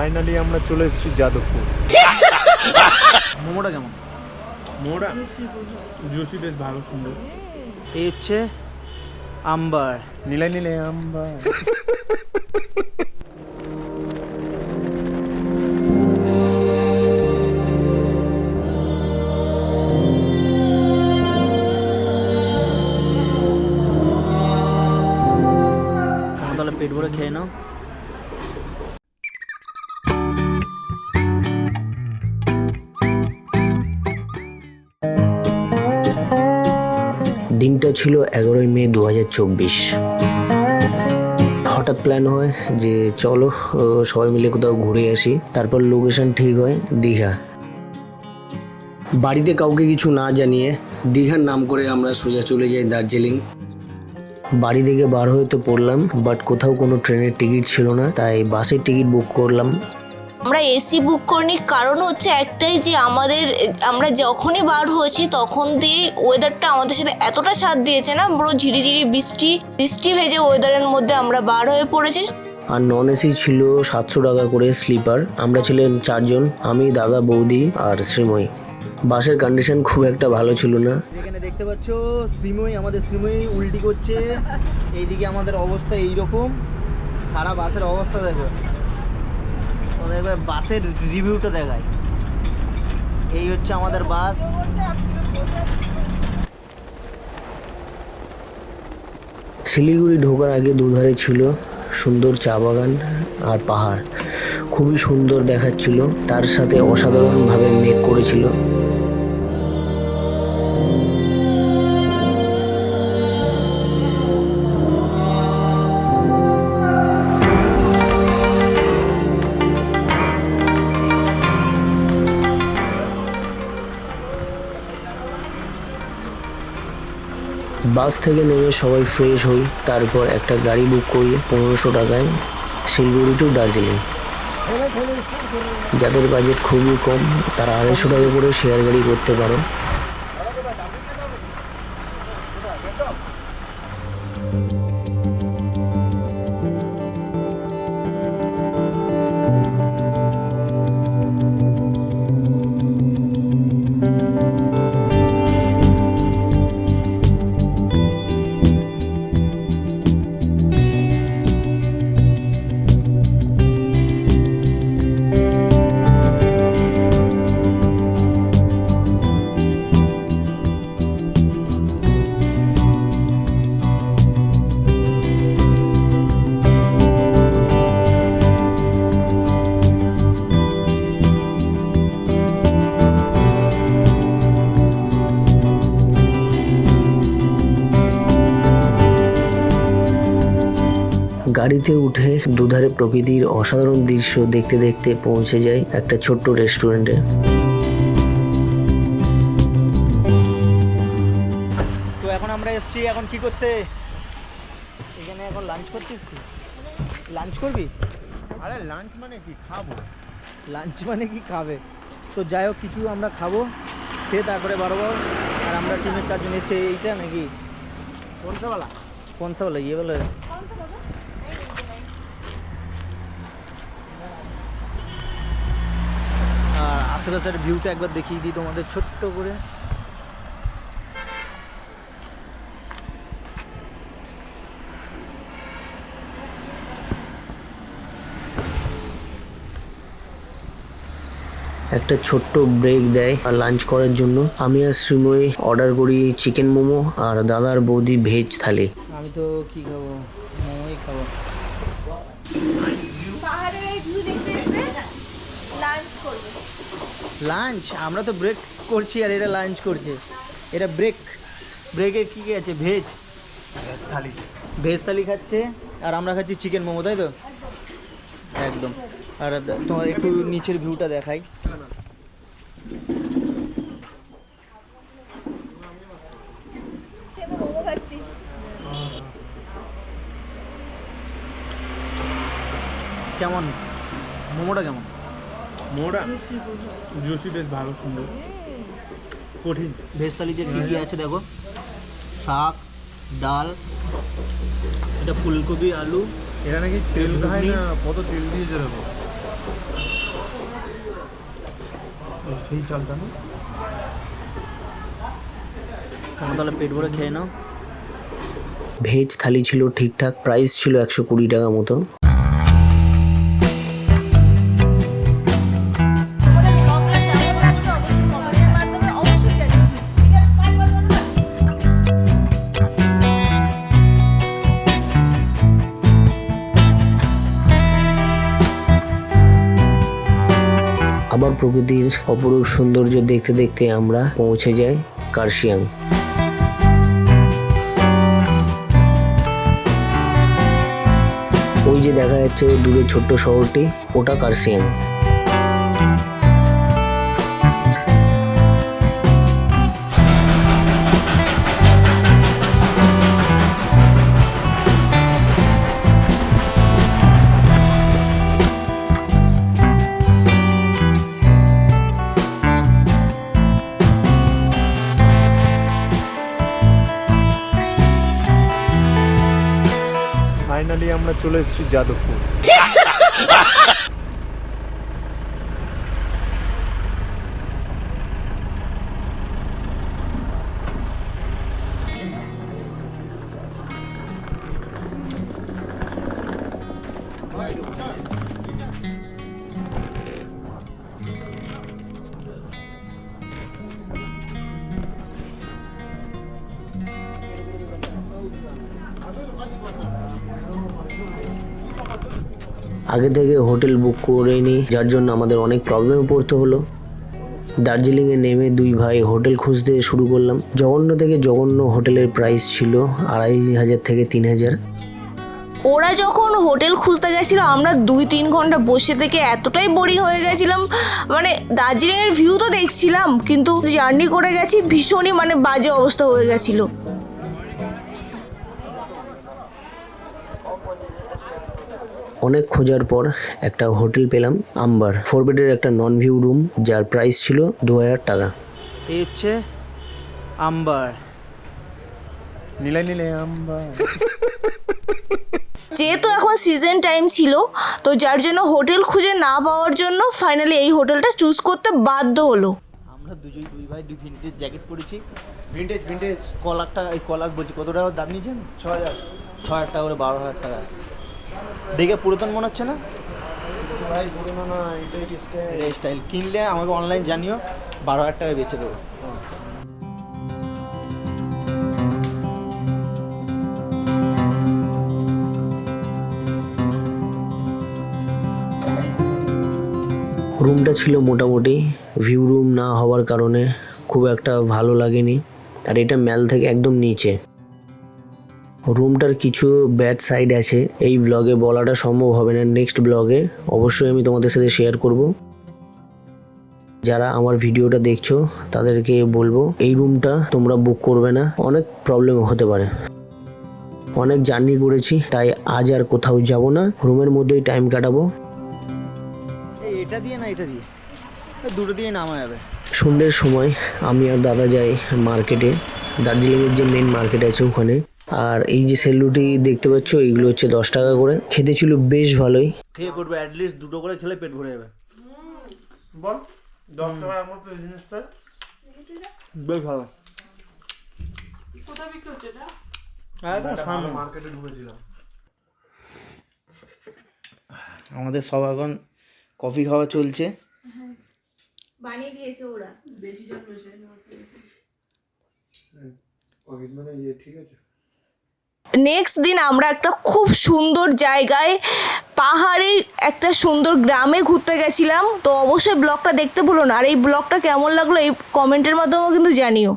Finally আমরা চলে এসেছি যাদবপুর। মোমোটা কেমন? মোড়া জুসি, বেশ ভালো, সুন্দর। এই হচ্ছে আম্বার, নীলে নীলে আম্বার। তাহলে পেট ভরে খেয়ে নাও। দিনটা ছিল 11ই মে 2024। হঠাৎ প্ল্যান হয় যে চলো সবাই মিলে কোথাও ঘুরে আসি। তারপর লোকেশন ঠিক হয় দীঘা। বাড়িতে কাউকে কিছু না জানিয়ে দীঘার নাম করে আমরা সোজা চলে যাই দার্জিলিং। বাড়ি থেকে বার হয়ে তো পড়লাম, বাট কোথাও কোনো ট্রেনের টিকিট ছিল না, তাই বাসের টিকিট বুক করলাম। আমরা এসি বুক করিনি, কারণ হচ্ছে একটাই যে আমরা যখনই বার হয়েছি তখন দিয়ে ওয়েদারটা আমাদের সাথে এতটা সাথ দিয়েছে না, পুরো ঝিরিঝিরি বৃষ্টি ভেজে ওয়েদারের মধ্যে আমরা বার হয়ে পড়েছি। আর নন এসি ছিল 700 টাকা করে স্লিপার। আমরা ছিলাম 4 জন, আমি, দাদা, বৌদি আর শ্রীময়ী। বাসের কন্ডিশন খুব একটা ভালো ছিল না। যেখানে দেখতে পাচ্ছ আমাদের শ্রীময়ী উল্টি করছে। এইদিকে আমাদের অবস্থা এইরকম, সারা বাসের অবস্থা দেখো। এবার বাসের রিভিউটা দেখায়। এই হচ্ছে আমাদের বাস। শিলিগুড়ি ঢোকার আগে দুধারে ছিল সুন্দর চা বাগান আর পাহাড়, খুবই সুন্দর দেখাচ্ছিল। তার সাথে অসাধারণভাবে মেঘ করেছিল। বাস থেকে নেমে সবাই ফ্রেশ হই, তারপর একটা গাড়ি বুক করি 1500 টাকায় শিলিগুড়ি টু দার্জিলিং। যাদের বাজেট খুবই কম তারা 250 টাকা করে শেয়ার গাড়ি করতে পারো। গাড়িতে উঠে দুধারে প্রকৃতির অসাধারণ দৃশ্য দেখতে দেখতে পৌঁছে যায় একটা ছোট্ট রেস্টুরেন্টে। তো এখন আমরা এসেছি এখন কি করতে, এখানে এখন লাঞ্চ করতে এসেছি। লাঞ্চ করবি? আরে লাঞ্চ মানে কি খাবো? লাঞ্চ মানে কি খাবে? তো যাই হোক কিছু আমরা খাবো, খেয়ে তারপরে বাড়বো। আর আমরা টিমের 4 জন এসে এইটা নাকি কোনটা বলা ইয়ে বলে। আর আশেপাশের ভিউটা একবার দেখিয়ে দিই তোমাদের ছোট্ট করে। একটা ছোট্ট ব্রেক দেয় আর লাঞ্চ করার জন্য। আমি আর শ্রীময়ী অর্ডার করি চিকেন মোমো আর দাদার বৌদি ভেজ থালি। আমি তো কি খাবো, মোমোই খাবো। লাঞ্চ আমরা তো ব্রেক করছি আর এরা লাঞ্চ করছে। এটা ব্রেকে কি কি আছে? ভেজ থালি খাচ্ছে আর আমরা খাচ্ছি চিকেন মোমো, তাই তো? একদম। আর তোমার একটু নিচের ভিউটা দেখাই। কেমন মোমোটা কেমন? মোড়া জুসি, বেশ ভালো, সুন্দর, কঠিন। ভেজ থালিতে কী কী আছে দেখো, শাক, ডাল, এটা ফুলকপি, আলু। এরা নাকি তেল খায় না, কত তেল দিয়েছে দেখো। সেই চালটা না তোমরা তাহলে পেট ভরে খেয়ে নাও। ভেজ থালি ছিল ঠিকঠাক, প্রাইস ছিল 120 টাকা মতো। আবার প্রকৃতির অপরূপ সৌন্দর্য দেখতে দেখতে আমরা পৌঁছে যাই কার্শিয়াং। ওই যে দেখা যাচ্ছে দূরে ছোট্ট শহরটি, ওটা কার্শিয়াং। ফাইনালি আমরা চলে এসেছি যাদবপুর। আগে থেকে হোটেল বুক করে নিই, যার জন্য আমাদের অনেক প্রবলেমে পড়তে হলো। দার্জিলিংয়ে নেমে দুই ভাই হোটেল খুঁজতে শুরু করলাম। জঘন্য থেকে জঘন্য হোটেলের প্রাইস ছিল 2500 থেকে 3000। ওরা যখন হোটেল খুঁজতে গেছিল আমরা 2-3 ঘন্টা বসে থেকে এতটাই বোরিং হয়ে গেছিলাম। মানে দার্জিলিংয়ের ভিউ তো দেখছিলাম, কিন্তু জার্নি করে গেছি ভীষণই মানে বাজে অবস্থা হয়ে গেছিলো। অনেক খোঁজার পর একটা হোটেল পেলাম, আম্বার। 4 বেডের একটা নন ভিউ রুম, যার প্রাইস ছিল 2000 টাকা। এই হচ্ছে আম্বার। নীলা নীলে আম্বার। যেহেতু এখন সিজন টাইম ছিল, তো যার জন্য হোটেল খুঁজে না পাওয়ার জন্য ফাইনালি এই হোটেলটা চুজ করতে বাধ্য হলো। আমরা দুই ভাই ভিন্টেজ জ্যাকেট পরেছি। ভিন্টেজ কলাকটা, এই কলাক বলছি কত টাকা দাম নিয়েছেন? 6000 টাকা করে, 12000 টাকা। দেখে পুরাতন মনে হচ্ছে না ভাই পুরোনো না, এটাই এই স্টাইল। কিনলে আমাকে অনলাইন জানিও, 12000 টাকায় বেচে দেবো। রুমটা ছিল মোটামুটি, ভিউ রুম না হওয়ার কারণে খুব একটা ভালো লাগেনি। আর এটা ম্যাল থেকে একদম নিচে। রুমটার কিছু ব্যাড সাইড আছে, এই ব্লগে বলাটা সম্ভব হবে না। নেক্সট ব্লগে অবশ্যই আমি তোমাদের সাথে শেয়ার করব। যারা আমার ভিডিওটা দেখছো তাদেরকে বলবো এই রুমটা তোমরা বুক করবে না, অনেক প্রবলেম হতে পারে। অনেক জার্নি করেছি, তাই আজ আর কোথাও যাব না, রুমের মধ্যেই টাইম কাটাবো। এটা দিয়ে না, এটা দিয়ে, দুটো দিয়ে নামা যাবে। সন্ধ্যের সময় আমি আর দাদা যাই মার্কেটে, দার্জিলিংয়ের যে মেন মার্কেট আছে ওখানে। আর এই যে সেলুটি দেখতে পাচ্ছ, এইগুলো হচ্ছে 10 টাকা করে। খেতে ছিল বেশ ভালোই। খেয়ে পড়বে, অ্যাটলিস্ট দুটো করে খেলে পেট ভরে যাবে। বল 10 টাকার মতো এই জিনিসটা বেশ ভালো। কোথায় বিক্রি হচ্ছে এটা? একদম সামনে মার্কেটে ঢুকেছিলাম। আমাদের সব এখন কফি খাওয়া চলছে। বানিয়ে দিয়েছে ওরা। বেশি জন বসে মানে ঠিক আছে। নেক্সট দিন আমরা একটা খুব সুন্দর জায়গায়, পাহাড়ে একটা সুন্দর গ্রামে ঘুরতে গেছিলাম। তো অবশ্যই ব্লগটা দেখতে ভুলো না। আর এই ব্লগটা কেমন লাগলো এই কমেন্টের মাধ্যমেও কিন্তু জানিও।